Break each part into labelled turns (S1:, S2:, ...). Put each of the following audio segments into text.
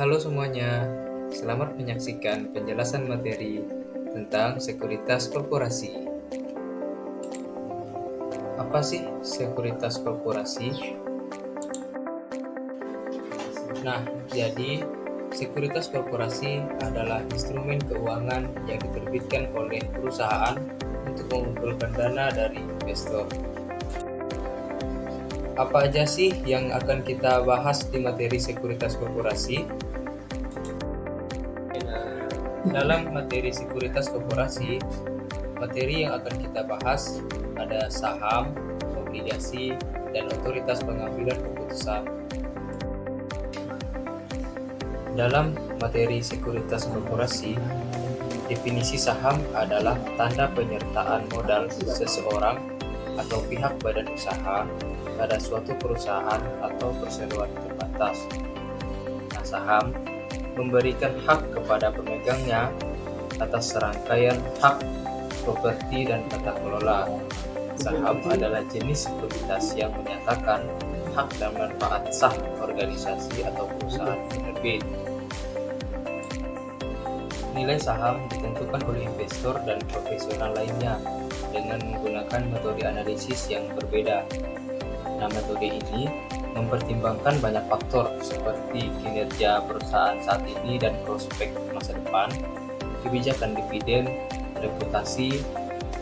S1: Halo semuanya, selamat menyaksikan penjelasan materi tentang sekuritas korporasi. Apa sih sekuritas korporasi? Nah, jadi sekuritas korporasi adalah instrumen keuangan yang diterbitkan oleh perusahaan untuk mengumpulkan dana dari investor. Apa aja sih yang akan kita bahas di materi sekuritas korporasi? Dalam materi sekuritas korporasi, materi yang akan kita bahas ada saham, obligasi, dan otoritas pengambilan keputusan. Dalam materi sekuritas korporasi, definisi saham adalah tanda penyertaan modal seseorang atau pihak badan usaha pada suatu perusahaan atau perseroan terbatas. Nah, saham memberikan hak kepada pemegangnya atas serangkaian hak properti dan tata kelola. Saham adalah jenis sekuritas yang menyatakan hak dan manfaat sah organisasi atau perusahaan penerbit. Nilai saham ditentukan oleh investor dan profesional lainnya dengan menggunakan metode analisis yang berbeda. Nah, metode ini mempertimbangkan banyak faktor seperti kinerja perusahaan saat ini dan prospek masa depan, kebijakan dividen, reputasi,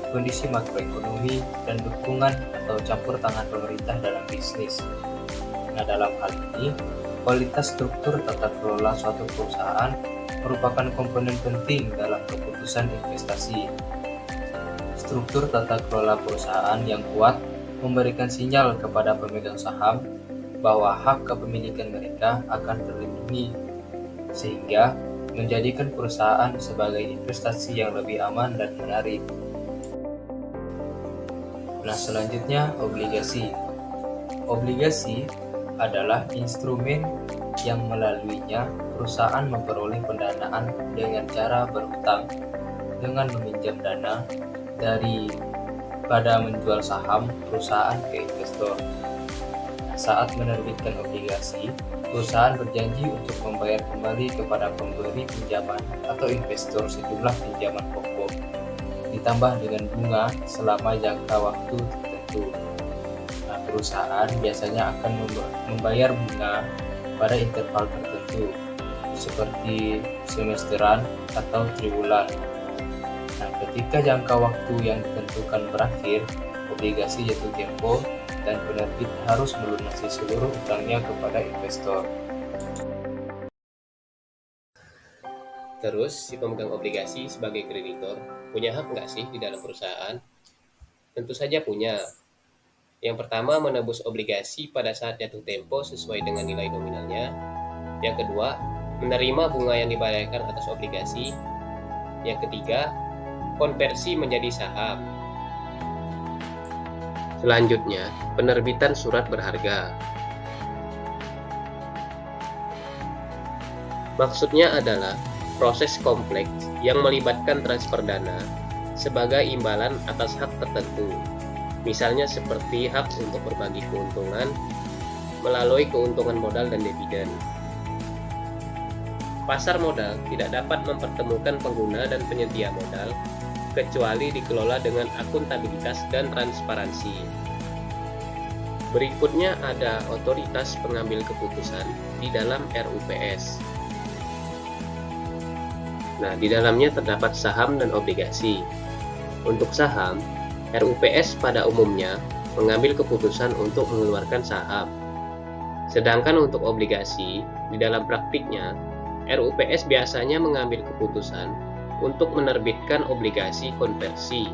S1: kondisi makroekonomi, dan dukungan atau campur tangan pemerintah dalam bisnis. Nah, dalam hal ini, kualitas struktur tata kelola suatu perusahaan merupakan komponen penting dalam keputusan investasi. Struktur tata kelola perusahaan yang kuat memberikan sinyal kepada pemegang saham bahwa hak kepemilikan mereka akan terlindungi, sehingga menjadikan perusahaan sebagai investasi yang lebih aman dan menarik. Nah, selanjutnya obligasi. Obligasi adalah instrumen yang melaluinya perusahaan memperoleh pendanaan dengan cara berhutang dengan meminjam dana daripada menjual saham perusahaan ke investor. Saat menerbitkan obligasi, perusahaan berjanji untuk membayar kembali kepada pemberi pinjaman atau investor sejumlah pinjaman pokok, ditambah dengan bunga selama jangka waktu tertentu. Nah, perusahaan biasanya akan membayar bunga pada interval tertentu, seperti semesteran atau triwulan. Nah, ketika jangka waktu yang ditentukan berakhir, obligasi jatuh tempo dan penerbit harus melunasi seluruh utangnya kepada investor.
S2: Terus, si pemegang obligasi sebagai kreditor punya hak nggak sih di dalam perusahaan? Tentu saja punya. Yang pertama, menebus obligasi pada saat jatuh tempo sesuai dengan nilai nominalnya. Yang kedua, menerima bunga yang dibayarkan atas obligasi. Yang ketiga, konversi menjadi saham. Selanjutnya, penerbitan surat berharga. Maksudnya adalah proses kompleks yang melibatkan transfer dana sebagai imbalan atas hak tertentu. Misalnya seperti hak untuk berbagi keuntungan melalui keuntungan modal dan dividen. Pasar modal tidak dapat mempertemukan pengguna dan penyedia modal kecuali dikelola dengan akuntabilitas dan transparansi. Berikutnya ada otoritas pengambil keputusan di dalam RUPS. Nah, di dalamnya terdapat saham dan obligasi. Untuk saham, RUPS pada umumnya mengambil keputusan untuk mengeluarkan saham. Sedangkan untuk obligasi, di dalam praktiknya, RUPS biasanya mengambil keputusan untuk menerbitkan obligasi konversi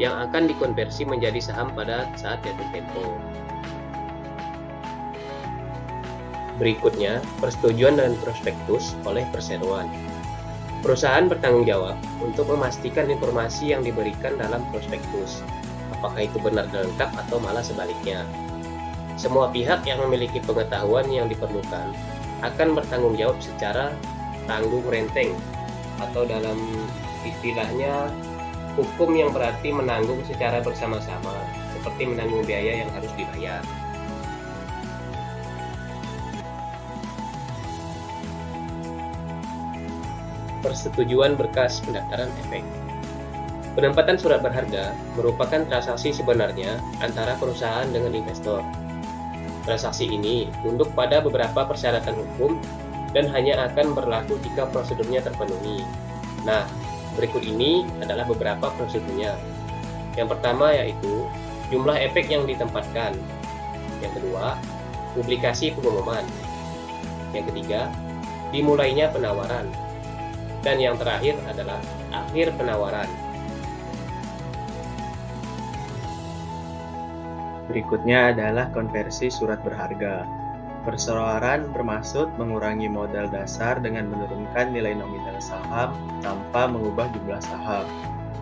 S2: yang akan dikonversi menjadi saham pada saat jatuh tempo. Berikutnya, persetujuan dan prospektus oleh perseroan. Perusahaan bertanggung jawab untuk memastikan informasi yang diberikan dalam prospektus, apakah itu benar dan lengkap atau malah sebaliknya. Semua pihak yang memiliki pengetahuan yang diperlukan akan bertanggung jawab secara tanggung renteng, atau dalam istilahnya hukum yang berarti menanggung secara bersama-sama, seperti menanggung biaya yang harus dibayar. persetujuan berkas pendaftaran efek. Penempatan surat berharga merupakan transaksi sebenarnya antara perusahaan dengan investor. Transaksi ini tunduk pada beberapa persyaratan hukum dan hanya akan berlaku jika prosedurnya terpenuhi. Nah, berikut ini adalah beberapa prosedurnya. Yang pertama yaitu jumlah efek yang ditempatkan. Yang kedua, publikasi pengumuman. Yang ketiga, dimulainya penawaran. Dan yang terakhir adalah akhir penawaran.
S3: Berikutnya adalah konversi surat berharga. Perseroan bermaksud mengurangi modal dasar dengan menurunkan nilai nominal saham tanpa mengubah jumlah saham.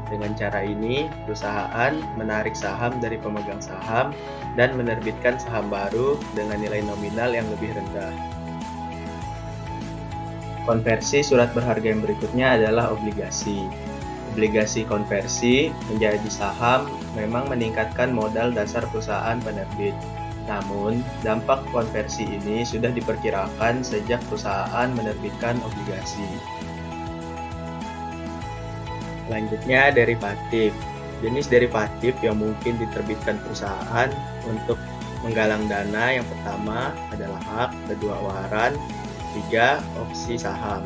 S3: Dengan cara ini, perusahaan menarik saham dari pemegang saham dan menerbitkan saham baru dengan nilai nominal yang lebih rendah. Konversi surat berharga yang berikutnya adalah obligasi. Obligasi konversi menjadi saham memang meningkatkan modal dasar perusahaan penerbit. Namun, dampak konversi ini sudah diperkirakan sejak perusahaan menerbitkan obligasi. Selanjutnya, derivatif. Jenis derivatif yang mungkin diterbitkan perusahaan untuk menggalang dana yang pertama adalah hak, kedua waran, tiga opsi saham.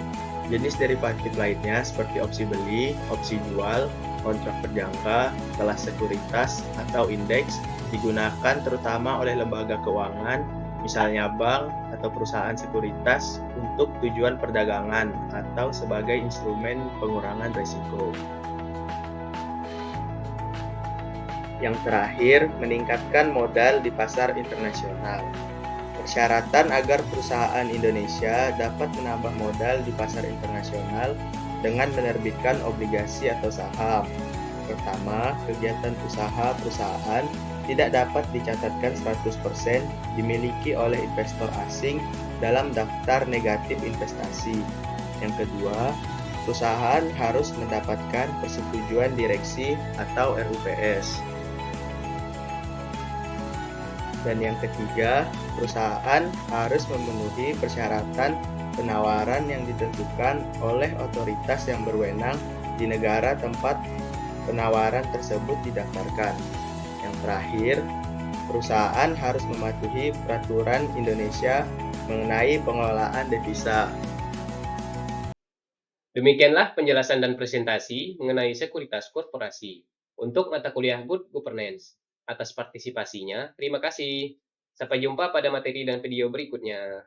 S3: Jenis derivatif lainnya seperti opsi beli, opsi jual, kontrak berjangka, kelas sekuritas, atau indeks digunakan terutama oleh lembaga keuangan, misalnya bank atau perusahaan sekuritas untuk tujuan perdagangan atau sebagai instrumen pengurangan risiko. Yang terakhir, meningkatkan modal di pasar internasional. Persyaratan agar perusahaan Indonesia dapat menambah modal di pasar internasional dengan menerbitkan obligasi atau saham. Pertama, kegiatan usaha perusahaan tidak dapat dicatatkan 100% dimiliki oleh investor asing dalam daftar negatif investasi. Yang kedua, perusahaan harus mendapatkan persetujuan direksi atau RUPS. Dan yang ketiga, perusahaan harus memenuhi persyaratan penawaran yang ditentukan oleh otoritas yang berwenang di negara tempat penawaran tersebut didaftarkan. Yang terakhir, perusahaan harus mematuhi peraturan Indonesia mengenai pengelolaan devisa.
S2: Demikianlah penjelasan dan presentasi mengenai sekuritas korporasi untuk mata kuliah Good Governance. Atas partisipasinya, terima kasih. Sampai jumpa pada materi dan video berikutnya.